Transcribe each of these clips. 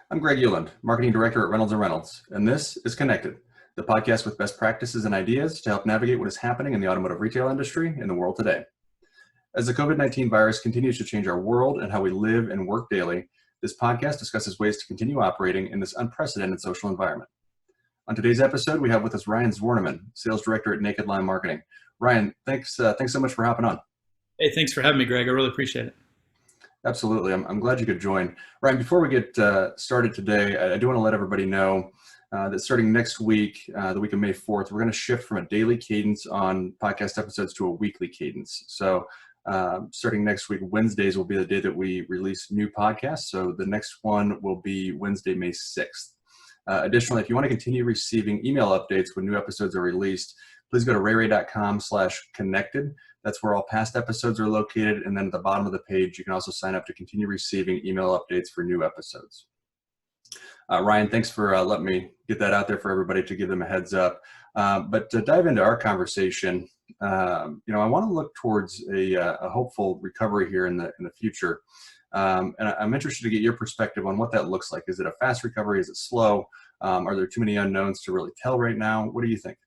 I'm Greg Euland, Marketing Director at Reynolds & Reynolds, and this is Connected, the podcast with best practices and ideas to help navigate what is happening in the automotive retail industry in the world today. As the COVID-19 virus continues to change our world and how we live and work daily, this podcast discusses ways to continue operating in this unprecedented social environment. On today's episode, we have with us Ryan Zwerneman, Sales Director at Naked Line Marketing. Ryan, thanks so much for hopping on. Hey, thanks for having me, Greg. I really appreciate it. Absolutely. I'm glad you could join. Ryan, before we get started today, I do want to let everybody know that starting next week, the week of May 4th, we're going to shift from a daily cadence on podcast episodes to a weekly cadence. So starting next week, Wednesdays will be the day that we release new podcasts. So the next one will be Wednesday, May 6th. Additionally, if you want to continue receiving email updates when new episodes are released, please go to rayray.com/connected. That's where all past episodes are located. And then at the bottom of the page, you can also sign up to continue receiving email updates for new episodes. Ryan, thanks for letting me get that out there for everybody to give them a heads up. But to dive into our conversation, I want to look towards a hopeful recovery here in the future. And I'm interested to get your perspective on what that looks like. Is it a fast recovery? Is it slow? Are there too many unknowns to really tell right now? What do you think?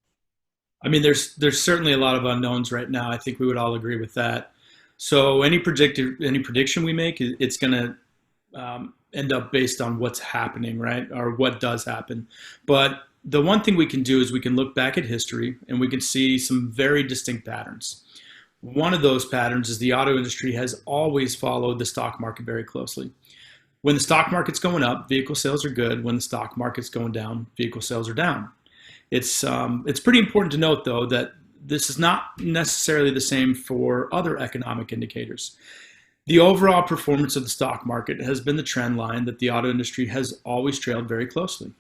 I mean, there's certainly a lot of unknowns right now. I think we would all agree with that. So any prediction we make, it's going to end up based on what's happening, right, or what does happen. But the one thing we can do is we can look back at history and we can see some very distinct patterns. One of those patterns is the auto industry has always followed the stock market very closely. When the stock market's going up, vehicle sales are good. When the stock market's going down, vehicle sales are down. It's pretty important to note, though, that this is not necessarily the same for other economic indicators. The overall performance of the stock market has been the trend line that the auto industry has always trailed very closely.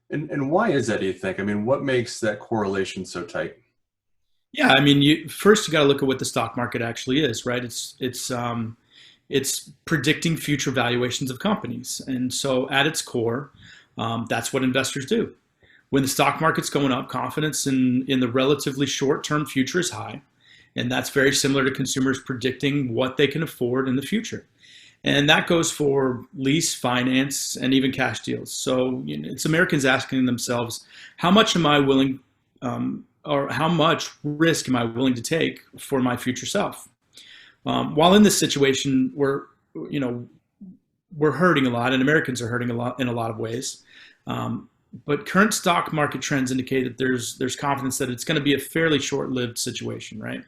And why is that, do you think? I mean, what makes that correlation so tight? Yeah, I mean, first you got to look at what the stock market actually is, right? It's predicting future valuations of companies, and so at its core, that's what investors do. When the stock market's going up, confidence in the relatively short-term future is high, and that's very similar to consumers predicting what they can afford in the future. And that goes for lease, finance, and even cash deals. So it's Americans asking themselves, how much am I willing, or how much risk am I willing to take for my future self? While in this situation, we're hurting a lot, and Americans are hurting a lot in a lot of ways. But current stock market trends indicate that there's confidence that it's going to be a fairly short-lived situation, right?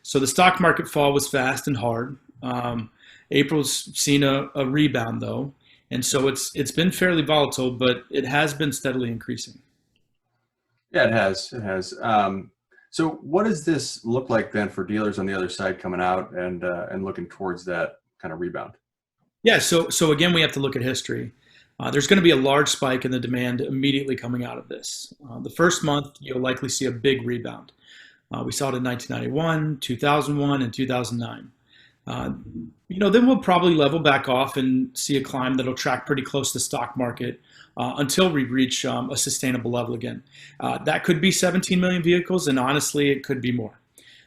So the stock market fall was fast and hard. April's seen a rebound, though, and so it's been fairly volatile, but it has been steadily increasing. Yeah, it has. It has. So what does this look like then for dealers on the other side coming out and looking towards that kind of rebound? Yeah, so again, we have to look at history. There's going to be a large spike in the demand immediately coming out of this. The first month, you'll likely see a big rebound. We saw it in 1991, 2001, and 2009. Then we'll probably level back off and see a climb that'll track pretty close to the stock market until we reach a sustainable level again. That could be 17 million vehicles, and honestly, it could be more.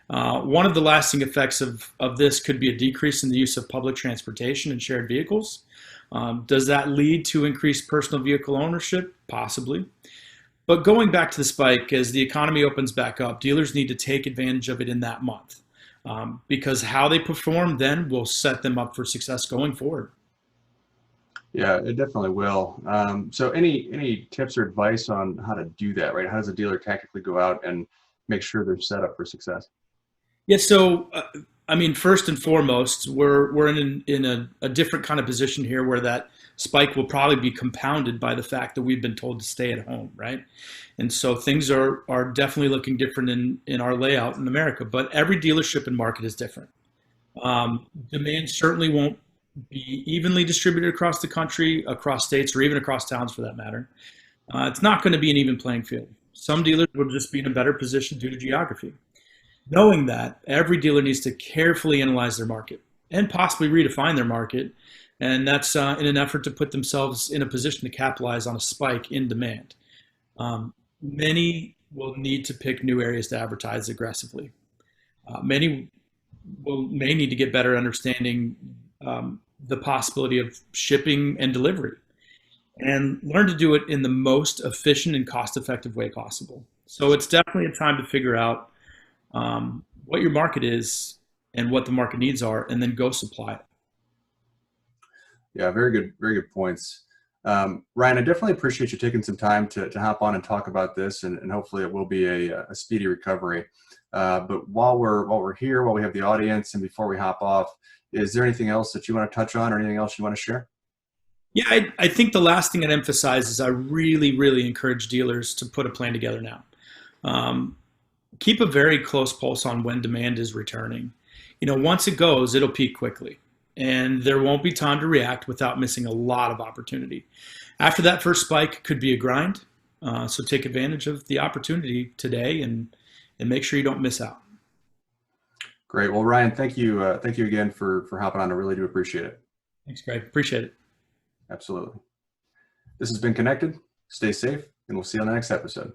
One of the lasting effects of this could be a decrease in the use of public transportation and shared vehicles. Does that lead to increased personal vehicle ownership? Possibly. But going back to the spike, as the economy opens back up, dealers need to take advantage of it in that month because how they perform then will set them up for success going forward. Yeah, it definitely will. So any tips or advice on how to do that, right? How does a dealer tactically go out and make sure they're set up for success? Yeah, so first and foremost, we're in a different kind of position here where that spike will probably be compounded by the fact that we've been told to stay at home, right? And so things are definitely looking different in our layout in America, but every dealership and market is different. Demand certainly won't be evenly distributed across the country, across states, or even across towns for that matter. It's not going to be an even playing field. Some dealers will just be in a better position due to geography. Knowing that, every dealer needs to carefully analyze their market and possibly redefine their market, and that's in an effort to put themselves in a position to capitalize on a spike in demand. Many will need to pick new areas to advertise aggressively. Many may need to get better understanding the possibility of shipping and delivery, and learn to do it in the most efficient and cost-effective way possible. So it's definitely a time to figure out what your market is and what the market needs are, and then go supply it. Yeah, very good points. Ryan, I definitely appreciate you taking some time to hop on and talk about this, and hopefully it will be a speedy recovery. But while we're here, while we have the audience, and before we hop off, is there anything else that you want to touch on, or anything else you want to share? Yeah, I think the last thing I'd emphasize is I really encourage dealers to put a plan together now. Um, Keep a very close pulse on when demand is returning. Once it goes, it'll peak quickly, and there won't be time to react without missing a lot of opportunity. After that first spike could be a grind, so take advantage of the opportunity today and make sure you don't miss out. Great. Well, Ryan, thank you again for hopping on. I really do appreciate it. Thanks, Greg. Appreciate it. Absolutely. This has been Connected. Stay safe, and we'll see you on the next episode.